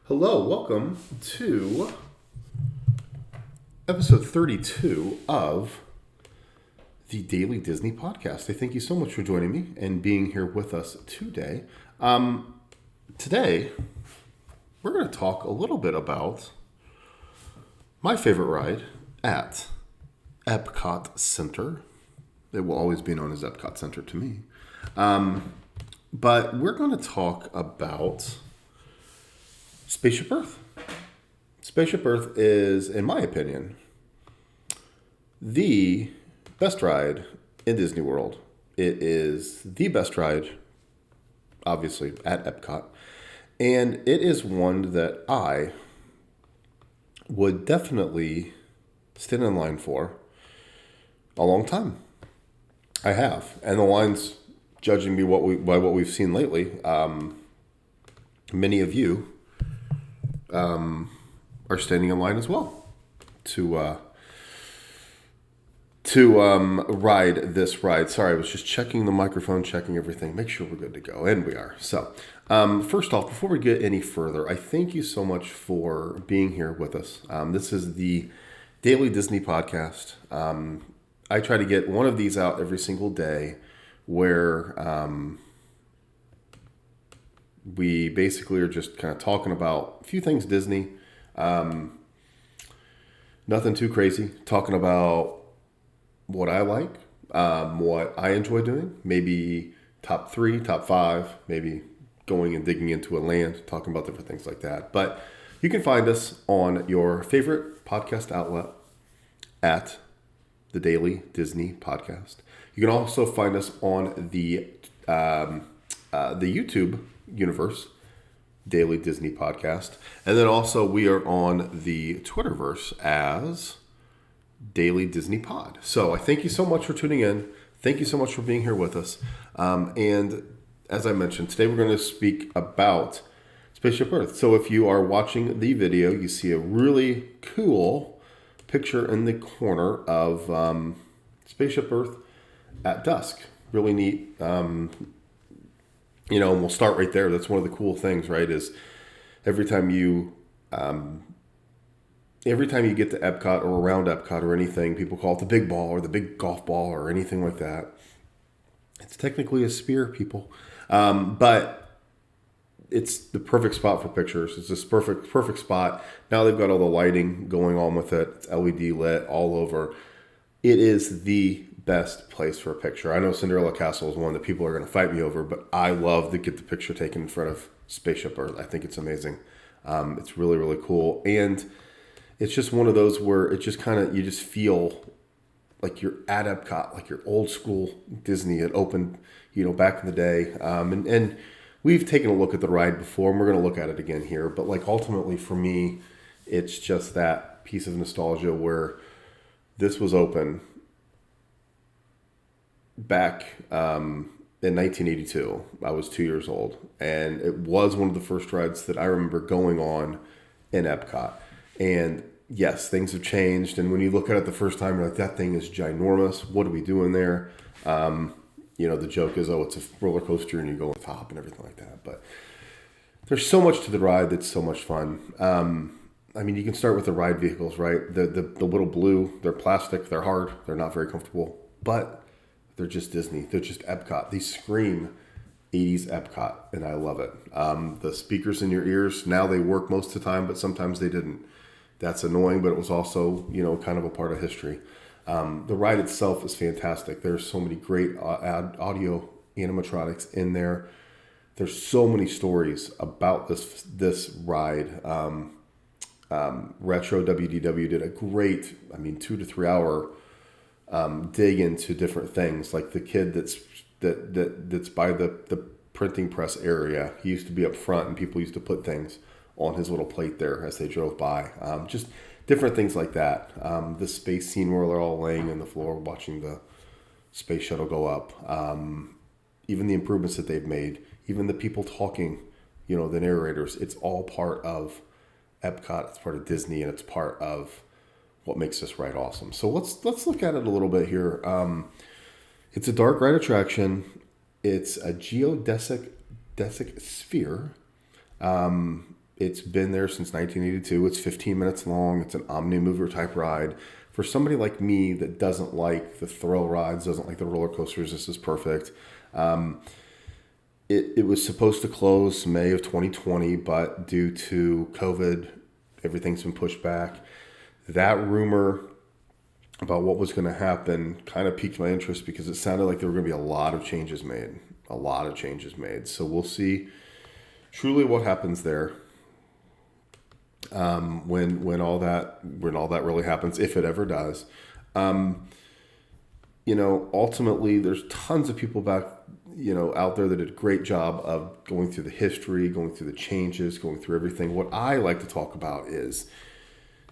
Hello, welcome to episode 32 of the Daily Disney Podcast. I thank you so much for joining me and being here with us today. Today, we're going to talk a little bit about my favorite ride at Epcot Center. It will always be known as Epcot Center to me. But we're going to talk about Spaceship Earth. Spaceship Earth is, in my opinion, the best ride in Disney World. It is the best ride, obviously, at Epcot. And it is one that I would definitely stand in line for a long time. I have. And the line's judging me by what we've seen lately. Many of you are standing in line as well to ride this ride. Sorry, I was just checking the microphone, checking everything, make sure we're good to go, and we are. So, first off, before we get any further, I thank you so much for being here with us. This is the Daily Disney Podcast. I try to get one of these out every single day where we basically are just kind of talking about a few things Disney. Nothing too crazy. Talking about what I like, what I enjoy doing. Maybe top 3, top 5. Maybe going and digging into a land, talking about different things like that. But you can find us on your favorite podcast outlet at the Daily Disney Podcast. You can also find us on the YouTube universe, Daily Disney Podcast. And then also we are on the Twitterverse as Daily Disney Pod. So I thank you so much for tuning in. Thank you so much for being here with us. And as I mentioned, today we're going to speak about Spaceship Earth. So if you are watching the video, you see a really cool picture in the corner of Spaceship Earth at dusk. Really neat. And we'll start right there. That's one of the cool things, right? Is every time you get to Epcot or around Epcot or anything, people call it the big ball or the big golf ball or anything like that. It's technically a spear, people, but it's the perfect spot for pictures. It's this perfect spot. Now they've got all the lighting going on with it. It's LED lit all over. It is the best place for a picture. I know Cinderella Castle is one that people are going to fight me over, but I love to get the picture taken in front of Spaceship Earth. I think it's amazing. It's really, really cool. And it's just one of those where it just kind of, you just feel like you're at Epcot, like you're old school Disney. It opened, back in the day. And we've taken a look at the ride before, and we're going to look at it again here. But like ultimately for me, it's just that piece of nostalgia where this was open back in 1982. I was 2 years old, and it was one of the first rides that I remember going on in Epcot. And yes, things have changed, and when you look at it the first time, you're like, that thing is ginormous. What are we doing there? The joke is, it's a roller coaster and you go on top and everything like that. But there's so much to the ride that's so much fun. You can start with the ride vehicles, right? The little blue, they're plastic, they're hard, they're not very comfortable, but they're just Disney. They're just Epcot. They scream 80s Epcot, and I love it. The speakers in your ears, now they work most of the time, but sometimes they didn't. That's annoying, but it was also, kind of a part of history. The ride itself is fantastic. There's so many great audio animatronics in there. There's so many stories about this ride. Retro WDW did a great, 2 to 3 hour dig into different things, like the kid that's by the printing press area. He used to be up front, and people used to put things on his little plate there as they drove by. Just different things like that. The space scene where they're all laying on the floor watching the space shuttle go up. Even the improvements that they've made, even the people talking, the narrators. It's all part of Epcot. It's part of Disney, and it's part of what makes this ride awesome. So let's look at it a little bit here. It's a dark ride attraction. It's a geodesic sphere. It's been there since 1982. It's 15 minutes long. It's an omni-mover type ride. For somebody like me that doesn't like the thrill rides, doesn't like the roller coasters, this is perfect. It was supposed to close May of 2020, but due to COVID, everything's been pushed back. That rumor about what was going to happen kind of piqued my interest because it sounded like there were going to be a lot of changes made. A lot of changes made. So we'll see truly what happens there when all that really happens, if it ever does. Ultimately, there's tons of people back, out there that did a great job of going through the history, going through the changes, going through everything. What I like to talk about is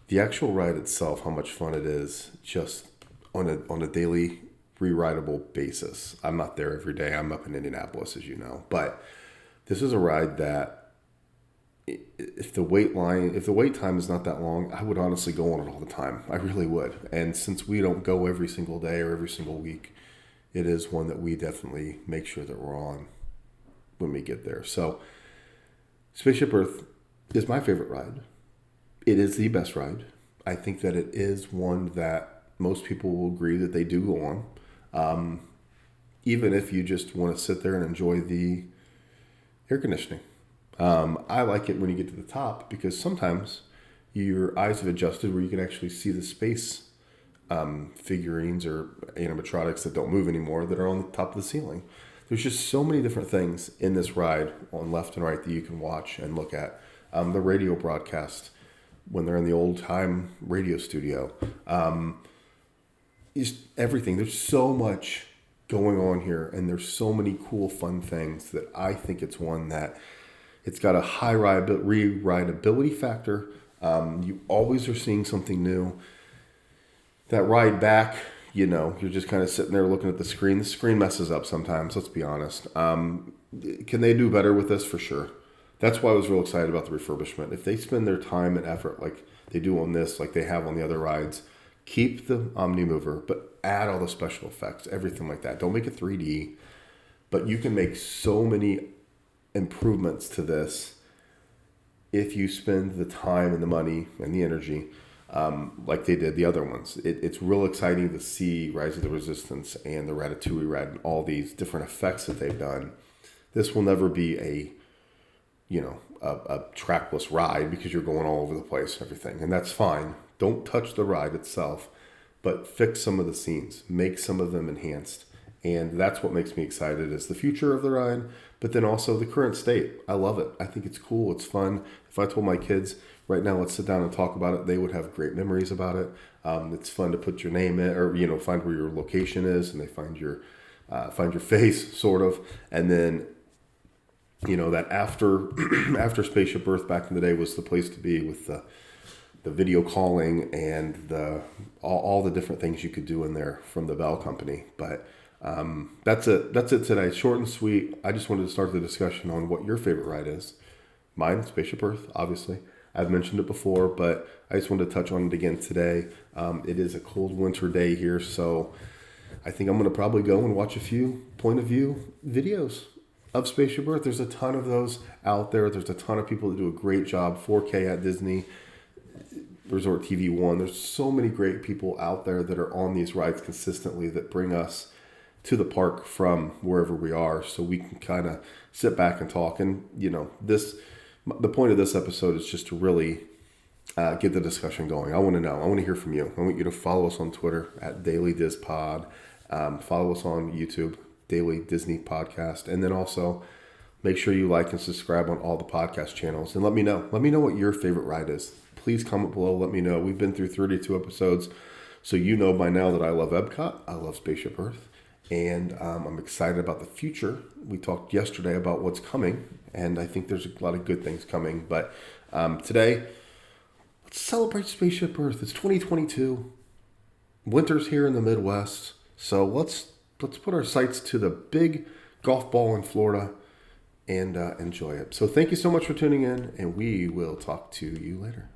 the actual ride itself, how much fun it is, just on a daily re-rideable basis. I'm not there every day. I'm up in Indianapolis, as you know, but this is a ride that if the wait time is not that long, I would honestly go on it all the time. I really would. And since we don't go every single day or every single week, it is one that we definitely make sure that we're on when we get there. So Spaceship Earth is my favorite ride. It is the best ride. I think that it is one that most people will agree that they do go on. Even if you just want to sit there and enjoy the air conditioning. I like it when you get to the top because sometimes your eyes have adjusted where you can actually see the space figurines or animatronics that don't move anymore that are on the top of the ceiling. There's just so many different things in this ride on left and right that you can watch and look at. The radio broadcast when they're in the old time radio studio. Just everything. There's so much going on here and there's so many cool, fun things that I think it's one that it's got a high re-rideability factor. You always are seeing something new. That ride back, you're just kind of sitting there looking at the screen. The screen messes up sometimes, let's be honest. Can they do better with this? For sure. That's why I was real excited about the refurbishment. If they spend their time and effort like they do on this, like they have on the other rides, keep the Omni-Mover, but add all the special effects, everything like that. Don't make it 3D, but you can make so many improvements to this if you spend the time and the money and the energy like they did the other ones. It's real exciting to see Rise of the Resistance and the Ratatouille ride and all these different effects that they've done. This will never be a trackless ride because you're going all over the place and everything, and that's fine. Don't touch the ride itself, but fix some of the scenes, make some of them enhanced. And that's what makes me excited is the future of the ride, but then also the current state. I love it. I think it's cool. It's fun. If I told my kids right now, let's sit down and talk about it, they would have great memories about it. It's fun to put your name in or, find where your location is and they find your face sort of. And then, that after Spaceship Earth back in the day was the place to be with the video calling and all the different things you could do in there from the Bell Company. But that's it today. Short and sweet. I just wanted to start the discussion on what your favorite ride is. Mine, Spaceship Earth, obviously. I've mentioned it before, but I just wanted to touch on it again today. It is a cold winter day here, so I think I'm going to probably go and watch a few point of view videos of Spaceship Earth. There's a ton of those out there. There's a ton of people that do a great job. 4K at Disney Resort TV 1. There's so many great people out there that are on these rides consistently that bring us to the park from wherever we are, so we can kind of sit back and talk. And the point of this episode is just to really get the discussion going. I want to know. I want to hear from you. I want you to follow us on Twitter at DailyDizPod. Follow us on YouTube, Daily Disney Podcast, and then also make sure you like and subscribe on all the podcast channels. And let me know. Let me know what your favorite ride is. Please comment below. Let me know. We've been through 32 episodes, so you know by now that I love Epcot. I love Spaceship Earth. And I'm excited about the future. We talked yesterday about what's coming, and I think there's a lot of good things coming. But today, let's celebrate Spaceship Earth. It's 2022. Winter's here in the Midwest, so let's put our sights to the big golf ball in Florida and enjoy it. So thank you so much for tuning in, and we will talk to you later.